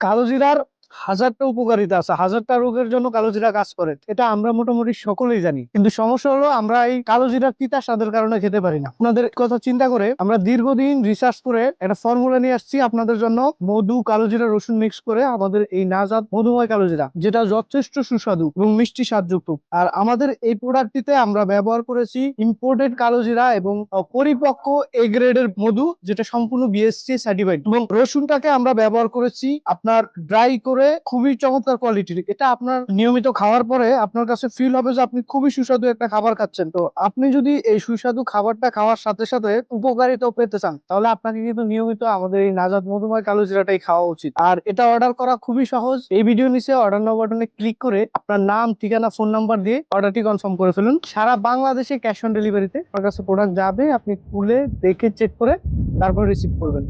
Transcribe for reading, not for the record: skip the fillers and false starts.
কালোজিরার হাজারটা উপকারিতা আছে, হাজারটা রোগের জন্য কালোজিরা কাজ করে, এটা আমরা মোটামুটি সকলেই জানি। কিন্তু সমস্যা হলো আমরা এই কালোজিরা তিতা স্বাদের কারণে খেতে পারি না। আপনাদের কথা চিন্তা করে আমরা দীর্ঘদিন রিসার্চ করে একটা ফর্মুলা নিয়ে আসছি আপনাদের জন্য। মধু, কালোজিরা, রসুন মিক্স করে আমাদের এই নাজাত মধুময় কালোজিরা, যেটা যথেষ্ট সুস্বাদু এবং মিষ্টি স্বাদযুক্ত। আর আমাদের এই প্রোডাক্টটিতে আমরা ব্যবহার করেছি ইম্পোর্টেড কালোজিরা এবং পরিপক্ক এ গ্রেডের মধু, যেটা সম্পূর্ণ বিএসসি সার্টিফাইড। এবং রসুনটাকে আমরা ব্যবহার করেছি আপনার ড্রাই করে, খুবই চমৎকার কোয়ালিটির। এটা আপনার নিয়মিত খাওয়ার পরে আপনার কাছে ফিল হবে যে আপনি খুবই সুস্বাদু একটা খাবার খাচ্ছেন। তো আপনি যদি এই সুস্বাদু খাবারটা খাওয়ার সাথে সাথে উপকারিতাও পেতে চান, তাহলে আপনাকে কিন্তু নিয়মিত আমাদের এই নাজাত মধুময় কালোজিরাটাই খাওয়া উচিত। আর এটা অর্ডার করা খুবই সহজ। এই ভিডিও নিচে অর্ডার নাও বাটনে ক্লিক করে আপনার নাম, ঠিকানা, ফোন নাম্বার দিয়ে অর্ডারটি কনফার্ম করে ফেলুন। সারা বাংলাদেশে ক্যাশ অন ডেলিভারিতে আপনার কাছে প্রোডাক্ট যাবে, আপনি খুলে দেখে চেক করে তারপর রিসিভ করবেন।